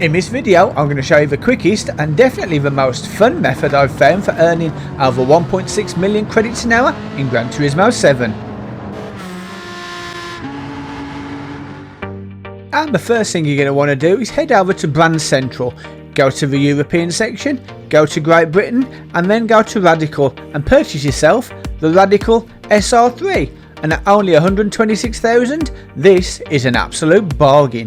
In this video I'm going to show you the quickest and definitely the most fun method I've found for earning over 1.6 million credits an hour in Gran Turismo 7. And the first thing you're going to want to do is head over to Brand Central, go to the European section, go to Great Britain and then go to Radical and purchase yourself the Radical SR3, and at only 126,000 this is an absolute bargain.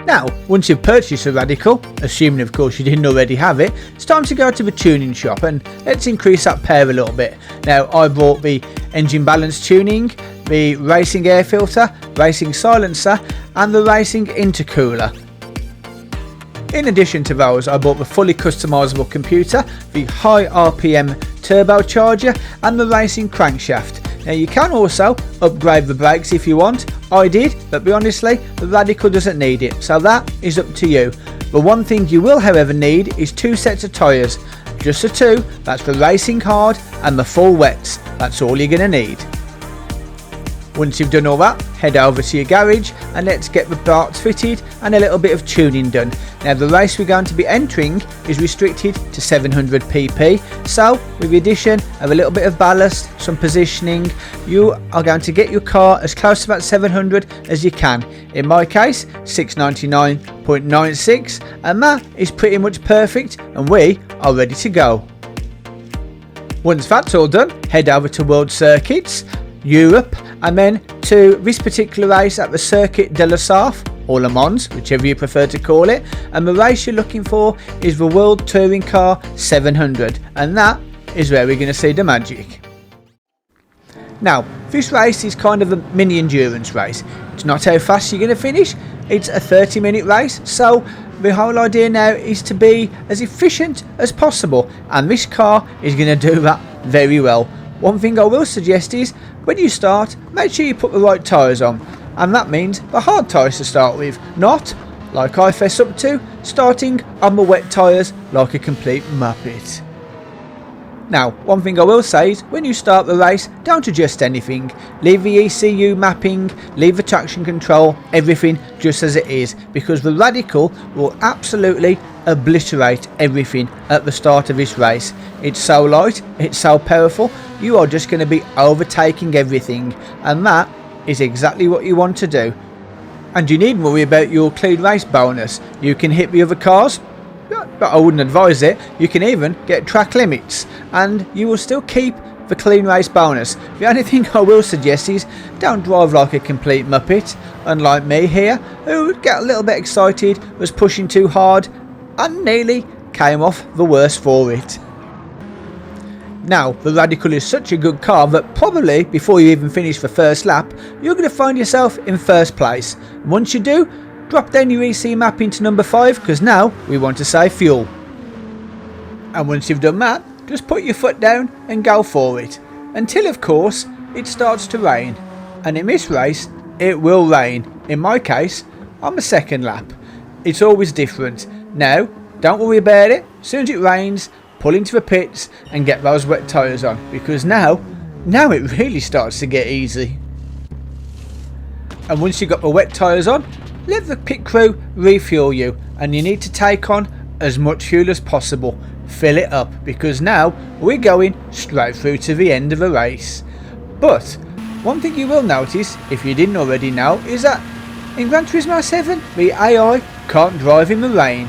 Now, once you've purchased a Radical, assuming of course you didn't already have it, it's time to go to the tuning shop and let's increase that pair a little bit. Now, I bought the engine balance tuning, the racing air filter, racing silencer and the racing intercooler. In addition to those, I bought the fully customisable computer, the high RPM turbocharger and the racing crankshaft. Now you can also upgrade the brakes if you want. I did, but be honestly, the Radical doesn't need it, so that is up to you. The one thing you will however need is 2 sets of tyres. Just the 2, that's the racing hard and the full wets, that's all you're going to need. Once you've done all that, head over to your garage and let's get the parts fitted and a little bit of tuning done. Now the race we're going to be entering is restricted to 700 pp, so with the addition of a little bit of ballast, some positioning, you are going to get your car as close to about 700 as you can. In my case 699.96, and that is pretty much perfect and we are ready to go. Once that's all done, head over to World Circuits, Europe and then to this particular race at the Circuit de la Sarthe or Le Mans, whichever you prefer to call it, and the race you're looking for is the World Touring Car 700 and that is where we're going to see the magic. Now this race is kind of a mini endurance race. It's not how fast you're going to finish, it's a 30-minute race, so the whole idea now is to be as efficient as possible and this car is going to do that very well. One thing I will suggest is, when you start, make sure you put the right tyres on, and that means the hard tyres to start with, not, like I fess up to, starting on the wet tyres like a complete muppet. Now, one thing I will say is, when you start the race, don't adjust anything. Leave the ECU mapping, leave the traction control, everything just as it is, because the Radical will absolutely obliterate everything at the start of this race. It's so light, it's so powerful, you are just going to be overtaking everything, and that is exactly what you want to do. And you needn't worry about your clean race bonus. You can hit the other cars, but I wouldn't advise it. You can even get track limits and you will still keep the clean race bonus. The only thing I will suggest is don't drive like a complete muppet, unlike me here, who get a little bit excited, was pushing too hard and nearly came off the worse for it. Now the Radical is such a good car that probably before you even finish the first lap you're going to find yourself in first place. Once you do, drop down your EC map into number 5 because now we want to save fuel. And once you've done that, just put your foot down and go for it. Until of course it starts to rain. And in this race it will rain. In my case on the second lap. It's always different. Now don't worry about it. As soon as it rains, pull into the pits and get those wet tyres on. Because now it really starts to get easy. And once you've got the wet tyres on, let the pit crew refuel you, and you need to take on as much fuel as possible. Fill it up because now we're going straight through to the end of the race. But one thing you will notice, if you didn't already know, is that in Gran Turismo 7 the AI can't drive in the rain.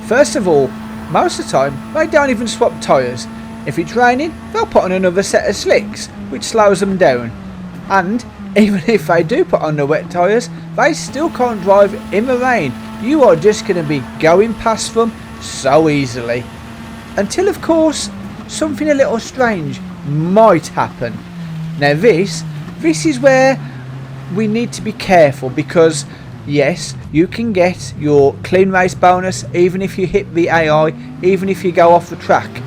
First of all, most of the time they don't even swap tyres. If it's raining they'll put on another set of slicks which slows them down, and even if they do put on the wet tyres, they still can't drive in the rain. You are just going to be going past them so easily. Until of course something a little strange might happen. Now this is where we need to be careful, because yes, you can get your clean race bonus even if you hit the AI, even if you go off the track.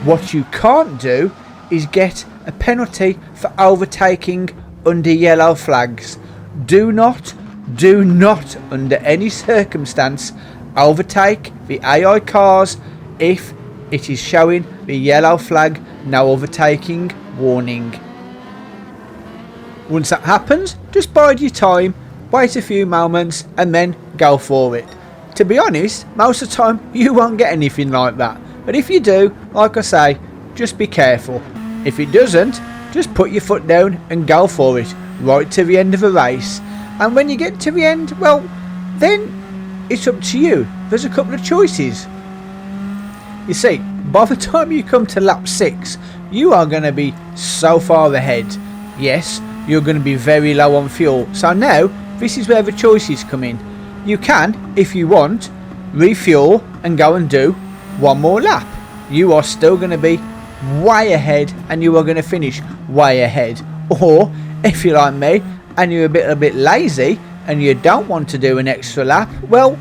What you can't do is get a penalty for overtaking under yellow flags. Do not under any circumstance overtake the AI cars if it is showing the yellow flag, no overtaking warning. Once that happens, just bide your time, wait a few moments and then go for it. To be honest, most of the time you won't get anything like that, but if you do, like I say, just be careful. If it doesn't, just put your foot down and go for it, right to the end of the race. And when you get to the end, well, then it's up to you. There's a couple of choices. You see, by the time you come to lap 6, you are going to be so far ahead. Yes, you're going to be very low on fuel. So now, this is where the choices come in. You can, if you want, refuel and go and do one more lap. You are still going to be way ahead and you are going to finish way ahead. Or, if you're like me and you're a bit lazy and you don't want to do an extra lap, well,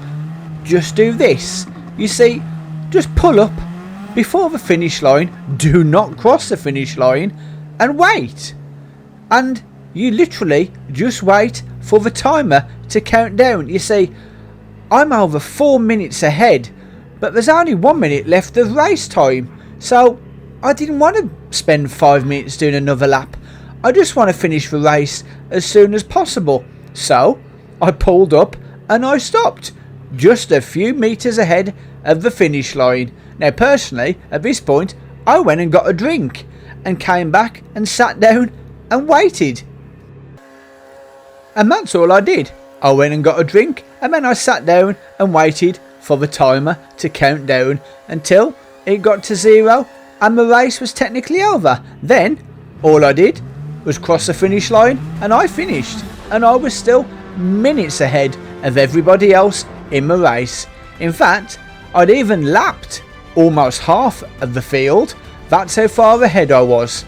just do this. You see, just pull up before the finish line, do not cross the finish line, and wait. And you literally just wait for the timer to count down. You see, I'm over 4 minutes ahead, but there's only 1 minute left of race time, so I didn't want to spend 5 minutes doing another lap. I just want to finish the race as soon as possible. So I pulled up and I stopped just a few meters ahead of the finish line. Now personally, at this point, I went and got a drink and came back and sat down and waited. And that's all I did. I went and got a drink and then I sat down and waited for the timer to count down until it got to 0 and the race was technically over. Then all I did was cross the finish line and I finished, and I was still minutes ahead of everybody else in the race. In fact, I'd even lapped almost half of the field. That's how far ahead I was.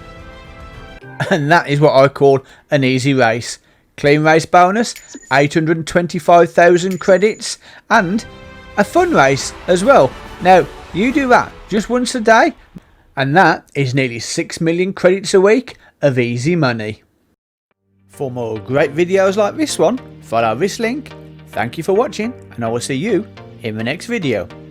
And that is what I call an easy race. Clean race bonus, 825,000 credits, and a fun race as well. Now, you do that just once a day, and that is nearly 6 million credits a week of easy money. For more great videos like this one, follow this link. Thank you for watching, and I will see you in the next video.